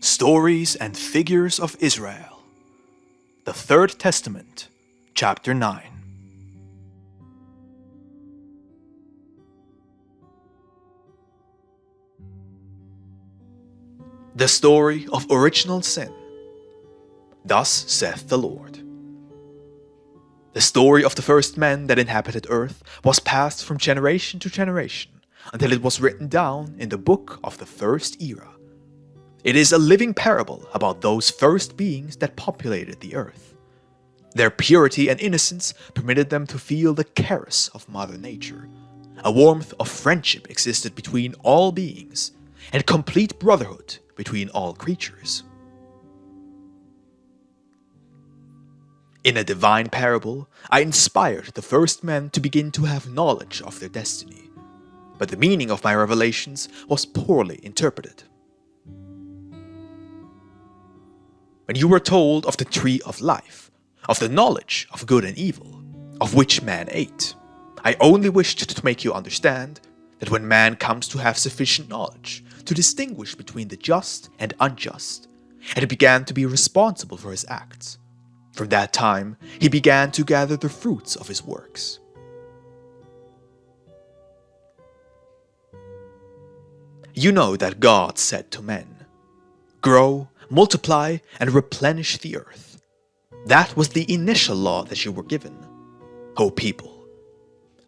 Stories and Figures of Israel. The Third Testament, Chapter 9. The story of original sin. Thus saith the Lord. The story of the first men that inhabited earth was passed from generation to generation until it was written down in the book of the first era. It is a living parable about those first beings that populated the earth. Their purity and innocence permitted them to feel the caress of Mother Nature. A warmth of friendship existed between all beings, and complete brotherhood between all creatures. In a divine parable, I inspired the first men to begin to have knowledge of their destiny, but the meaning of my revelations was poorly interpreted. When you were told of the tree of life, of the knowledge of good and evil, of which man ate, I only wished to make you understand that when man comes to have sufficient knowledge to distinguish between the just and unjust, and he began to be responsible for his acts, from that time he began to gather the fruits of his works. You know that God said to men, "Grow, multiply, and replenish the earth." That was the initial law that you were given, O people.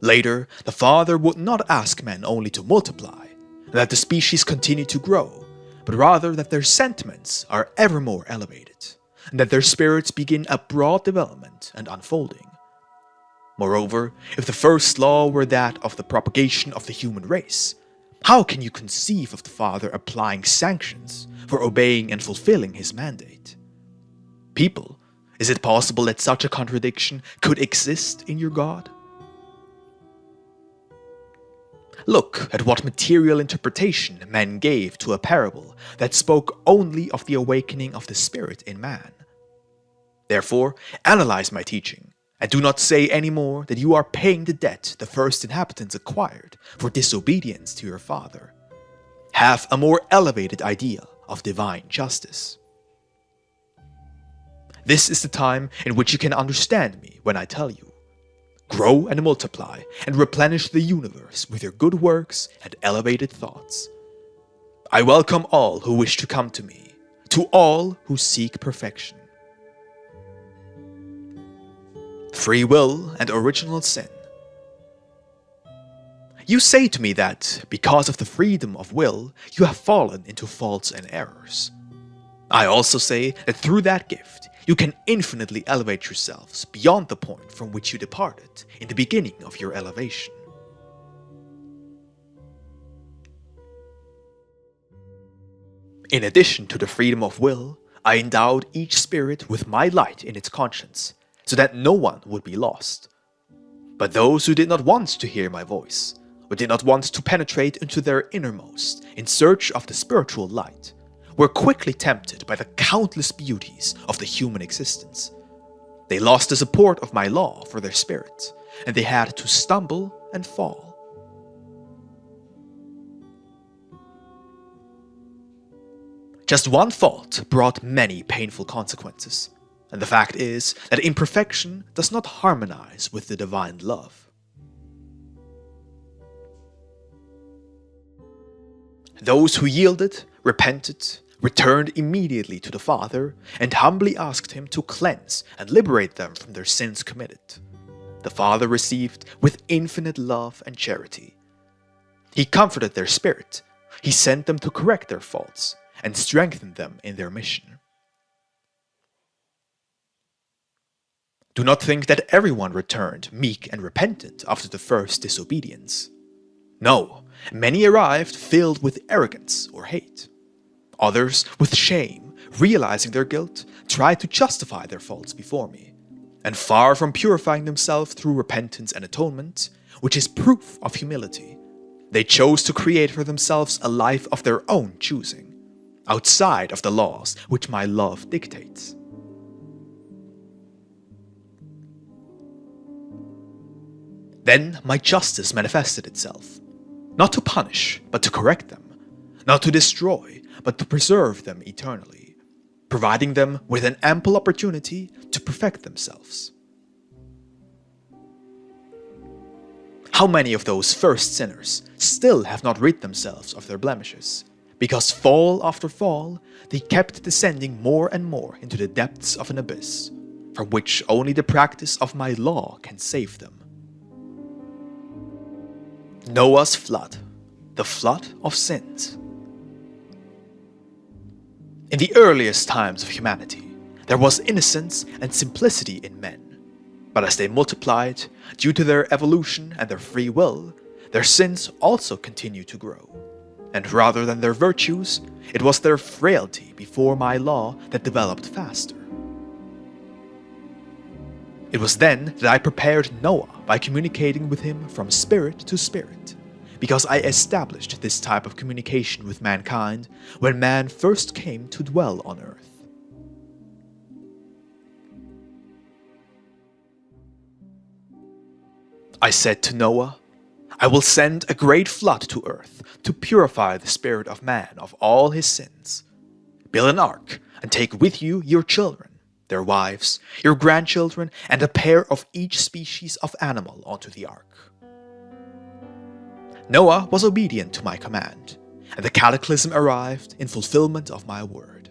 Later, the Father would not ask men only to multiply, and that the species continue to grow, but rather that their sentiments are ever more elevated, and that their spirits begin a broad development and unfolding. Moreover, if the first law were that of the propagation of the human race, how can you conceive of the Father applying sanctions for obeying and fulfilling his mandate? People, is it possible that such a contradiction could exist in your God? Look at what material interpretation men gave to a parable that spoke only of the awakening of the spirit in man. Therefore, analyze my teaching, and do not say any more that you are paying the debt the first inhabitants acquired for disobedience to your Father. Have a more elevated idea of divine justice. This is the time in which you can understand me when I tell you, grow and multiply and replenish the universe with your good works and elevated thoughts. I welcome all who wish to come to me, to all who seek perfection. Free will and original sin. You say to me that, because of the freedom of will, you have fallen into faults and errors. I also say that through that gift, you can infinitely elevate yourselves beyond the point from which you departed in the beginning of your elevation. In addition to the freedom of will, I endowed each spirit with my light in its conscience, so that no one would be lost. But those who did not want to hear my voice, or did not want to penetrate into their innermost in search of the spiritual light, were quickly tempted by the countless beauties of the human existence. They lost the support of my law for their spirits, and they had to stumble and fall. Just one fault brought many painful consequences. And the fact is that imperfection does not harmonize with the divine love. Those who yielded, repented, returned immediately to the Father, and humbly asked him to cleanse and liberate them from their sins committed, the Father received with infinite love and charity. He comforted their spirit, he sent them to correct their faults, and strengthened them in their mission. Do not think that everyone returned meek and repentant after the first disobedience. No, many arrived filled with arrogance or hate. Others, with shame, realizing their guilt, tried to justify their faults before me. And far from purifying themselves through repentance and atonement, which is proof of humility, they chose to create for themselves a life of their own choosing, outside of the laws which my love dictates. Then my justice manifested itself, not to punish, but to correct them, not to destroy, but to preserve them eternally, providing them with an ample opportunity to perfect themselves. How many of those first sinners still have not rid themselves of their blemishes, because fall after fall they kept descending more and more into the depths of an abyss, from which only the practice of my law can save them. Noah's flood, the flood of sins. In the earliest times of humanity, there was innocence and simplicity in men. But as they multiplied, due to their evolution and their free will, their sins also continued to grow. And rather than their virtues, it was their frailty before my law that developed faster. It was then that I prepared Noah by communicating with him from spirit to spirit, because I established this type of communication with mankind when man first came to dwell on earth. I said to Noah, I will send a great flood to earth to purify the spirit of man of all his sins. Build an ark and take with you your children, their wives, your grandchildren, and a pair of each species of animal onto the ark. Noah was obedient to my command, and the cataclysm arrived in fulfillment of my word.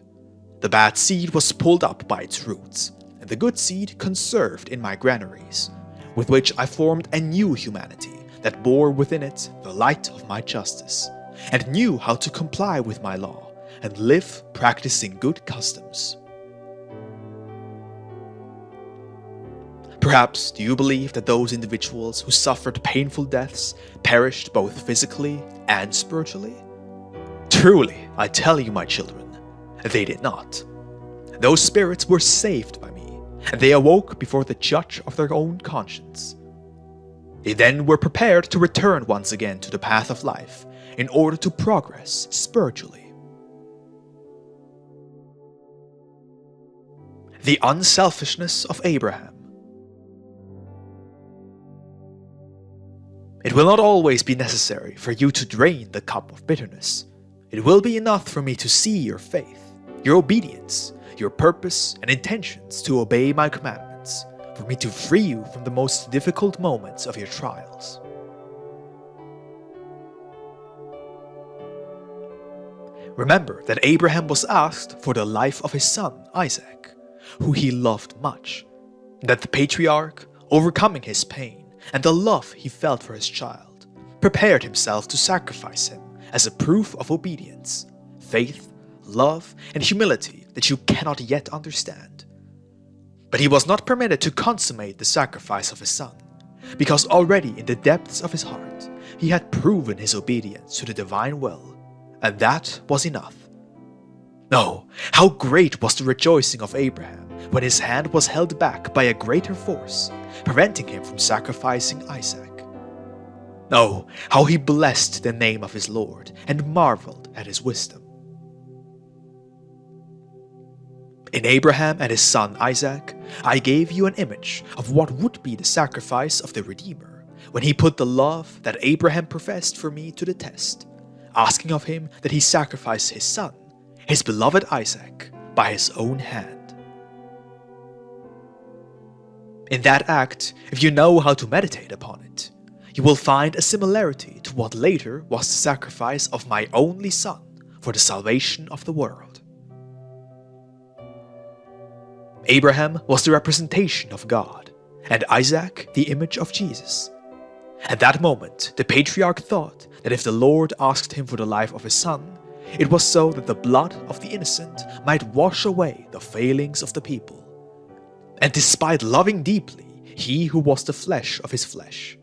The bad seed was pulled up by its roots, and the good seed conserved in my granaries, with which I formed a new humanity that bore within it the light of my justice, and knew how to comply with my law and live practicing good customs. Perhaps do you believe that those individuals who suffered painful deaths perished both physically and spiritually? Truly, I tell you, my children, they did not. Those spirits were saved by me, and they awoke before the judge of their own conscience. They then were prepared to return once again to the path of life in order to progress spiritually. The unselfishness of Abraham. It will not always be necessary for you to drain the cup of bitterness. It will be enough for me to see your faith, your obedience, your purpose and intentions to obey my commandments, for me to free you from the most difficult moments of your trials. Remember that Abraham was asked for the life of his son Isaac, who he loved much, and that the patriarch, overcoming his pain and the love he felt for his child, prepared himself to sacrifice him as a proof of obedience, faith, love, and humility that you cannot yet understand. But he was not permitted to consummate the sacrifice of his son, because already in the depths of his heart he had proven his obedience to the divine will, and that was enough. Oh, how great was the rejoicing of Abraham when his hand was held back by a greater force, preventing him from sacrificing Isaac. Oh, how he blessed the name of his Lord and marveled at his wisdom. In Abraham and his son Isaac, I gave you an image of what would be the sacrifice of the Redeemer when he put the love that Abraham professed for me to the test, asking of him that he sacrifice his son, his beloved Isaac, by his own hand. In that act, if you know how to meditate upon it, you will find a similarity to what later was the sacrifice of my only son for the salvation of the world. Abraham was the representation of God, and Isaac the image of Jesus. At that moment, the patriarch thought that if the Lord asked him for the life of his son, it was so that the blood of the innocent might wash away the failings of the people. And despite loving deeply he who was the flesh of his flesh,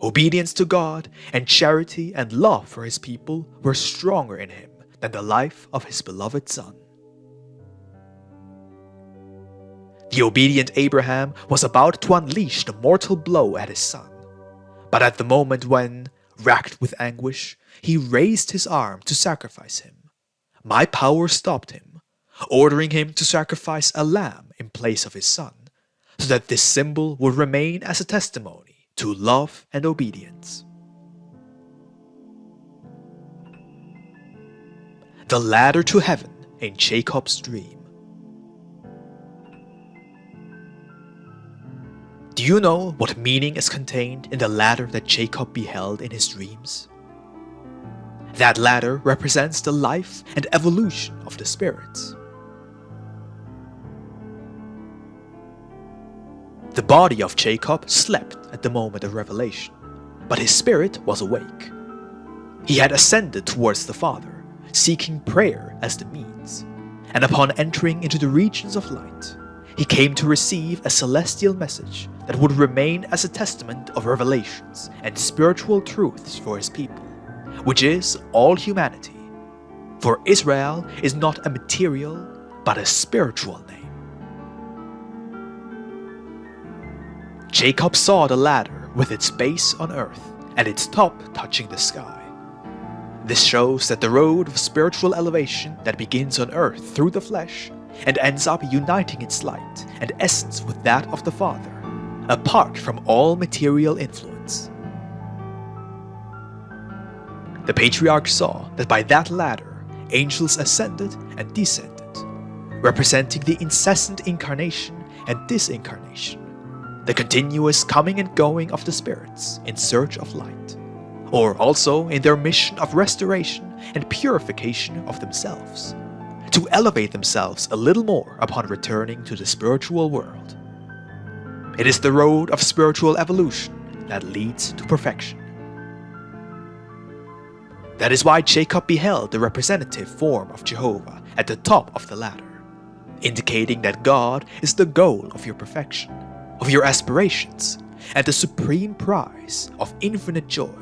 obedience to God and charity and love for his people were stronger in him than the life of his beloved son. The obedient Abraham was about to unleash the mortal blow at his son, but at the moment when, racked with anguish, he raised his arm to sacrifice him, my power stopped him, ordering him to sacrifice a lamb in place of his son, so that this symbol would remain as a testimony to love and obedience. the ladder to heaven in Jacob's dream. Do you know what meaning is contained in the ladder that Jacob beheld in his dreams? That ladder represents the life and evolution of the spirits. The body of Jacob slept at the moment of revelation, but his spirit was awake. He had ascended towards the Father, seeking prayer as the means, and upon entering into the regions of light, he came to receive a celestial message that would remain as a testament of revelations and spiritual truths for his people, which is all humanity. For Israel is not a material, but a spiritual name. Jacob saw the ladder with its base on earth and its top touching the sky. This shows that the road of spiritual elevation that begins on earth through the flesh and ends up uniting its light and essence with that of the Father, apart from all material influence. The patriarch saw that by that ladder, angels ascended and descended, representing the incessant incarnation and disincarnation, the continuous coming and going of the spirits in search of light, or also in their mission of restoration and purification of themselves, to elevate themselves a little more upon returning to the spiritual world. It is the road of spiritual evolution that leads to perfection. That is why Jacob beheld the representative form of Jehovah at the top of the ladder, indicating that God is the goal of your perfection, of your aspirations, and the supreme prize of infinite joy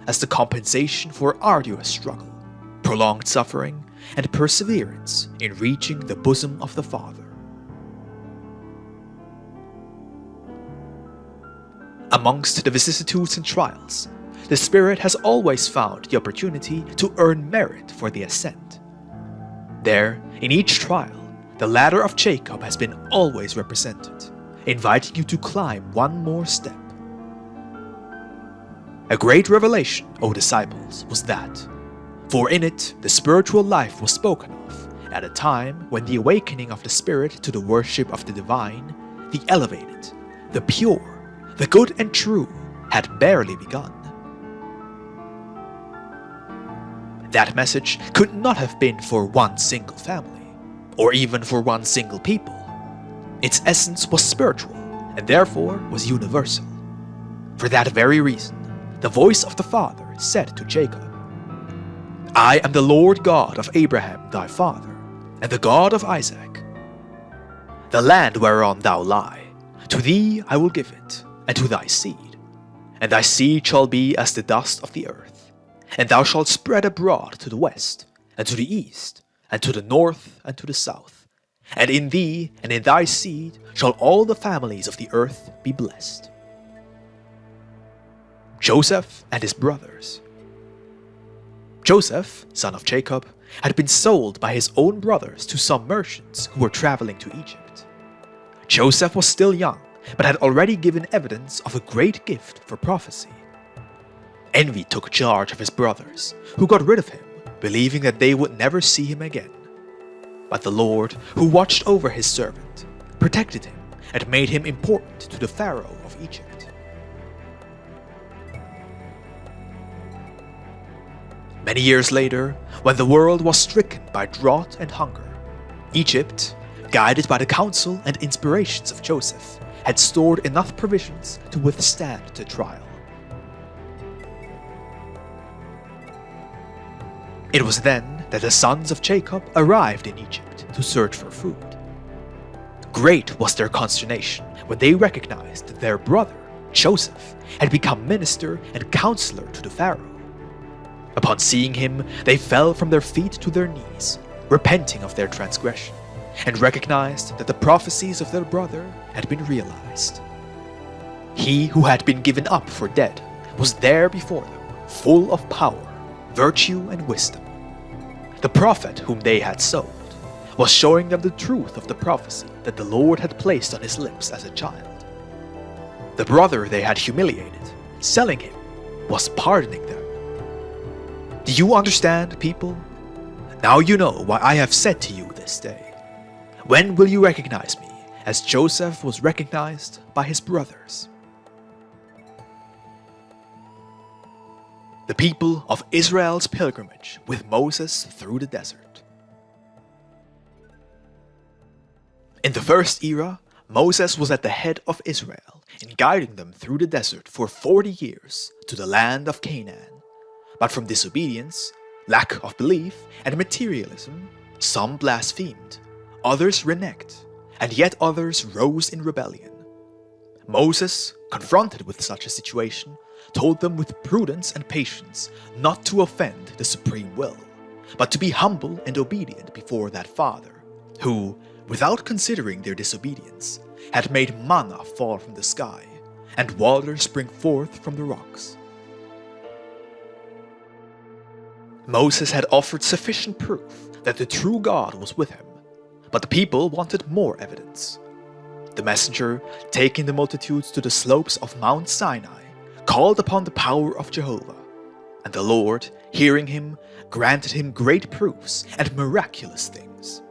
as the compensation for arduous struggle, prolonged suffering, and perseverance in reaching the bosom of the Father. Amongst the vicissitudes and trials, the Spirit has always found the opportunity to earn merit for the ascent. There, in each trial, the ladder of Jacob has been always represented, inviting you to climb one more step. A great revelation, O disciples, was that, for in it the spiritual life was spoken of, at a time when the awakening of the Spirit to the worship of the divine, the elevated, the pure, the good and true, had barely begun. That message could not have been for one single family, or even for one single people. Its essence was spiritual, and therefore was universal. For that very reason, the voice of the Father said to Jacob, I am the Lord God of Abraham thy father, and the God of Isaac. The land whereon thou lie, to thee I will give it, and to thy seed. And thy seed shall be as the dust of the earth, and thou shalt spread abroad to the west, and to the east, and to the north, and to the south. And in thee and in thy seed shall all the families of the earth be blessed. Joseph and his brothers. Joseph, son of Jacob, had been sold by his own brothers to some merchants who were traveling to Egypt. Joseph was still young, but had already given evidence of a great gift for prophecy. Envy took charge of his brothers, who got rid of him, believing that they would never see him again. But the Lord, who watched over his servant, protected him and made him important to the Pharaoh of Egypt. Many years later, when the world was stricken by drought and hunger, Egypt, guided by the counsel and inspirations of Joseph, had stored enough provisions to withstand the trial. It was then that the sons of Jacob arrived in Egypt to search for food. Great was their consternation when they recognized that their brother, Joseph, had become minister and counselor to the Pharaoh. Upon seeing him, they fell from their feet to their knees, repenting of their transgression, and recognized that the prophecies of their brother had been realized. He who had been given up for dead was there before them, full of power, virtue, and wisdom. The prophet whom they had sold was showing them the truth of the prophecy that the Lord had placed on his lips as a child. The brother they had humiliated, selling him, was pardoning them. Do you understand, people? Now you know why I have said to you this day, when will you recognize me, as Joseph was recognized by his brothers? The people of Israel's pilgrimage with Moses through the desert. In the first era, Moses was at the head of Israel in guiding them through the desert for 40 years to the land of Canaan. But from disobedience, lack of belief, and materialism, some blasphemed, others reneged, and yet others rose in rebellion. Moses, confronted with such a situation, told them with prudence and patience not to offend the supreme will, but to be humble and obedient before that Father, who, without considering their disobedience, had made manna fall from the sky, and water spring forth from the rocks. Moses had offered sufficient proof that the true God was with him, but the people wanted more evidence. The messenger, taking the multitudes to the slopes of Mount Sinai, called upon the power of Jehovah, and the Lord, hearing him, granted him great proofs and miraculous things.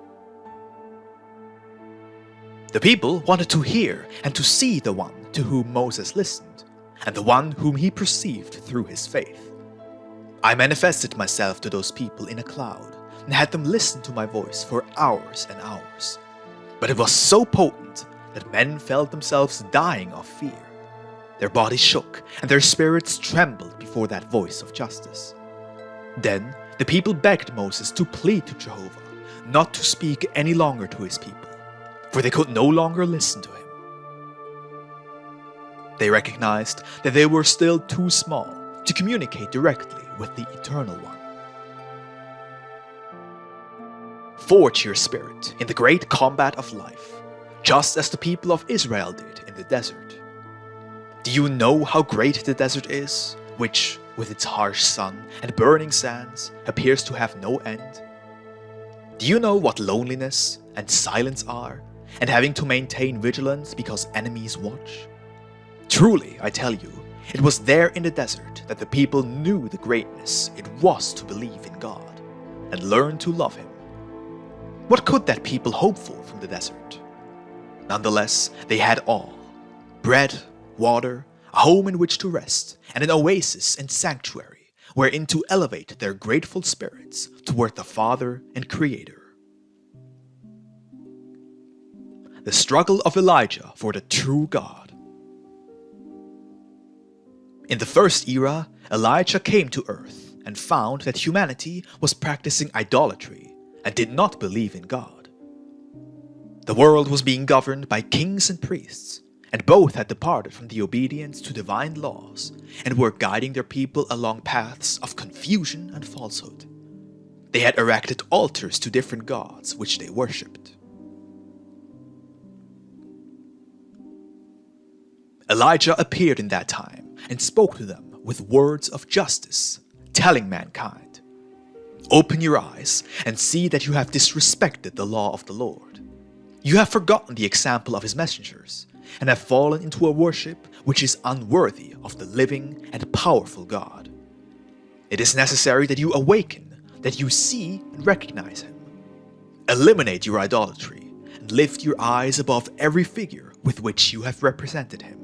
The people wanted to hear and to see the one to whom Moses listened, and the one whom he perceived through his faith. I manifested myself to those people in a cloud, and had them listen to my voice for hours and hours. But it was so potent that men felt themselves dying of fear. Their bodies shook, and their spirits trembled before that voice of justice. Then the people begged Moses to plead to Jehovah, not to speak any longer to his people, for they could no longer listen to him. They recognized that they were still too small to communicate directly with the Eternal One. Forge your spirit in the great combat of life, just as the people of Israel did in the desert. Do you know how great the desert is, which, with its harsh sun and burning sands, appears to have no end? Do you know what loneliness and silence are, and having to maintain vigilance because enemies watch? Truly, I tell you, it was there in the desert that the people knew the greatness it was to believe in God, and learn to love Him. What could that people hope for from the desert? Nonetheless, they had all: bread, water, a home in which to rest, and an oasis and sanctuary wherein to elevate their grateful spirits toward the Father and Creator. The struggle of Elijah for the true God. In the first era, Elijah came to earth and found that humanity was practicing idolatry and did not believe in God. The world was being governed by kings and priests, and both had departed from the obedience to divine laws and were guiding their people along paths of confusion and falsehood. They had erected altars to different gods which they worshipped. Elijah appeared in that time and spoke to them with words of justice, telling mankind, "Open your eyes and see that you have disrespected the law of the Lord. You have forgotten the example of his messengers, and have fallen into a worship which is unworthy of the living and powerful God. It is necessary that you awaken, that you see and recognize him. Eliminate your idolatry, and lift your eyes above every figure with which you have represented him."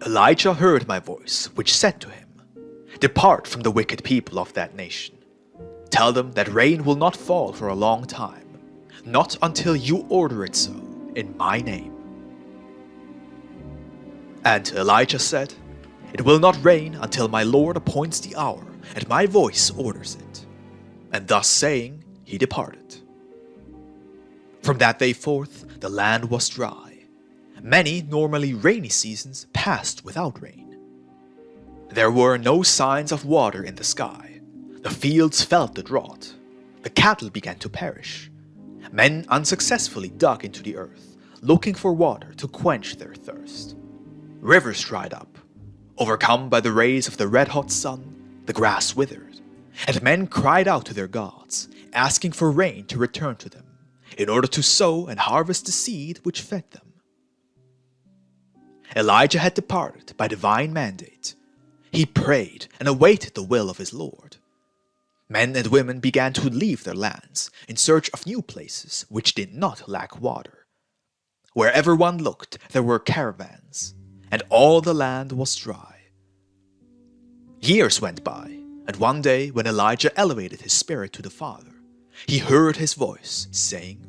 Elijah heard my voice, which said to him, "Depart from the wicked people of that nation. Tell them that rain will not fall for a long time, not until you order it so in my name." And Elijah said, "It will not rain until my Lord appoints the hour, and my voice orders it." And thus saying, he departed. From that day forth, the land was dry. Many normally rainy seasons passed without rain. There were no signs of water in the sky. The fields felt the drought. The cattle began to perish. Men unsuccessfully dug into the earth, looking for water to quench their thirst. Rivers dried up. Overcome by the rays of the red-hot sun, the grass withered, and men cried out to their gods, asking for rain to return to them, in order to sow and harvest the seed which fed them. Elijah had departed by divine mandate. He prayed and awaited the will of his Lord. Men and women began to leave their lands in search of new places which did not lack water. Wherever one looked, there were caravans, and all the land was dry. Years went by, and one day when Elijah elevated his spirit to the Father, he heard his voice saying,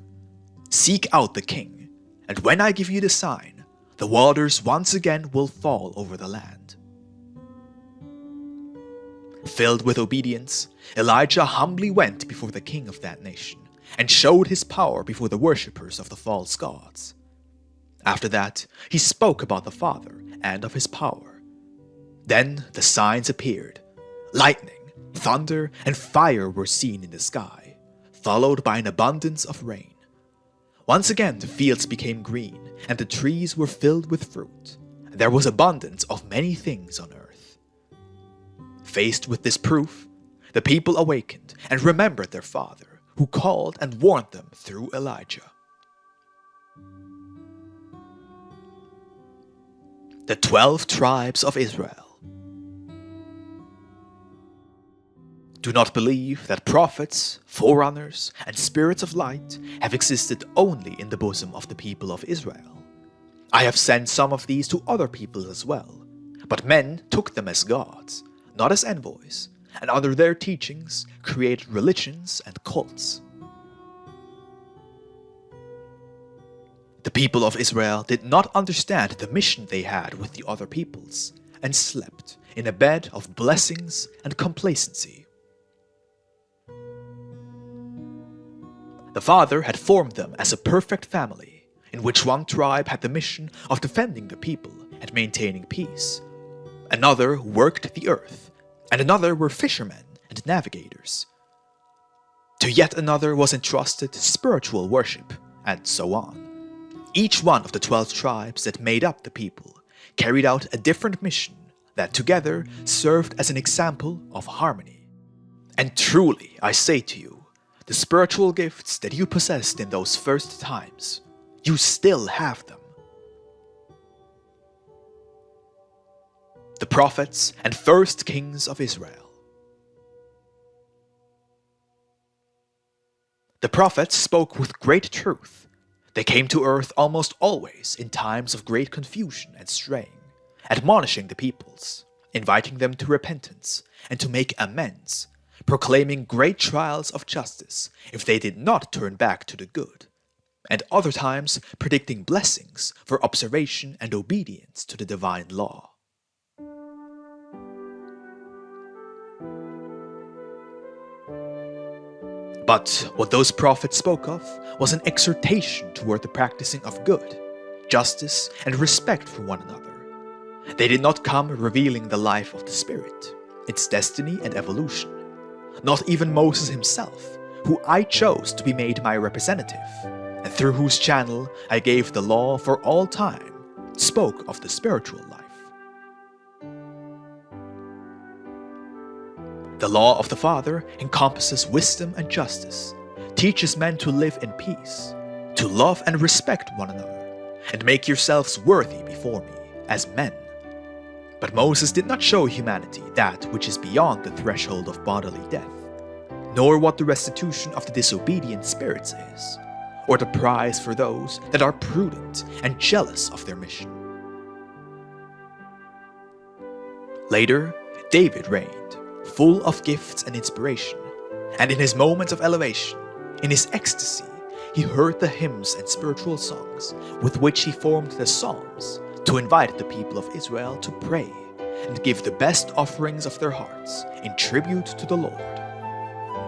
"Seek out the king, and when I give you the sign, the waters once again will fall over the land." Filled with obedience, Elijah humbly went before the king of that nation and showed his power before the worshippers of the false gods. After that, he spoke about the Father and of his power. Then the signs appeared. Lightning, thunder, and fire were seen in the sky, followed by an abundance of rain. Once again the fields became green, and the trees were filled with fruit, and there was abundance of many things on earth. Faced with this proof, the people awakened and remembered their father, who called and warned them through Elijah. The 12 tribes of Israel. Do not believe that prophets, forerunners, and spirits of light have existed only in the bosom of the people of Israel. I have sent some of these to other peoples as well, but men took them as gods, not as envoys, and under their teachings created religions and cults. The people of Israel did not understand the mission they had with the other peoples, and slept in a bed of blessings and complacency. The Father had formed them as a perfect family, in which one tribe had the mission of defending the people and maintaining peace. Another worked the earth, and another were fishermen and navigators. To yet another was entrusted spiritual worship, and so on. Each one of the 12 tribes that made up the people carried out a different mission that together served as an example of harmony. And truly, I say to you, the spiritual gifts that you possessed in those first times, you still have them. The prophets and first kings of Israel. The prophets spoke with great truth. They came to earth almost always in times of great confusion and straying, admonishing the peoples, inviting them to repentance and to make amends, proclaiming great trials of justice if they did not turn back to the good, and other times predicting blessings for observation and obedience to the divine law. But what those prophets spoke of was an exhortation toward the practicing of good, justice, and respect for one another. They did not come revealing the life of the Spirit, its destiny and evolution. Not even Moses himself, who I chose to be made my representative, and through whose channel I gave the law for all time, spoke of the spiritual life. The law of the Father encompasses wisdom and justice, teaches men to live in peace, to love and respect one another, and make yourselves worthy before me as men. But Moses did not show humanity that which is beyond the threshold of bodily death, nor what the restitution of the disobedient spirits is, or the prize for those that are prudent and jealous of their mission. Later, David reigned, full of gifts and inspiration, and in his moments of elevation, in his ecstasy, he heard the hymns and spiritual songs with which he formed the Psalms to invite the people of Israel to pray and give the best offerings of their hearts in tribute to the Lord.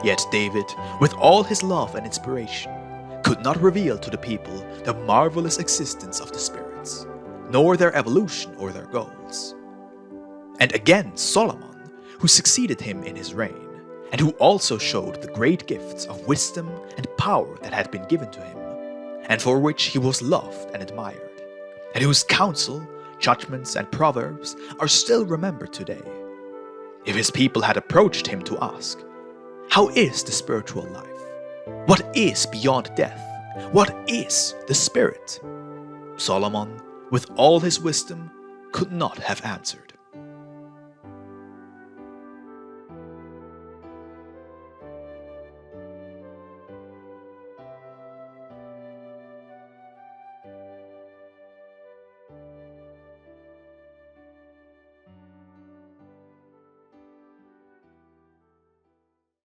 Yet David, with all his love and inspiration, could not reveal to the people the marvelous existence of the spirits, nor their evolution or their goals. And again Solomon, who succeeded him in his reign, and who also showed the great gifts of wisdom and power that had been given to him, and for which he was loved and admired, and whose counsel, judgments, and proverbs are still remembered today. If his people had approached him to ask, "How is the spiritual life? What is beyond death? What is the Spirit?" Solomon, with all his wisdom, could not have answered.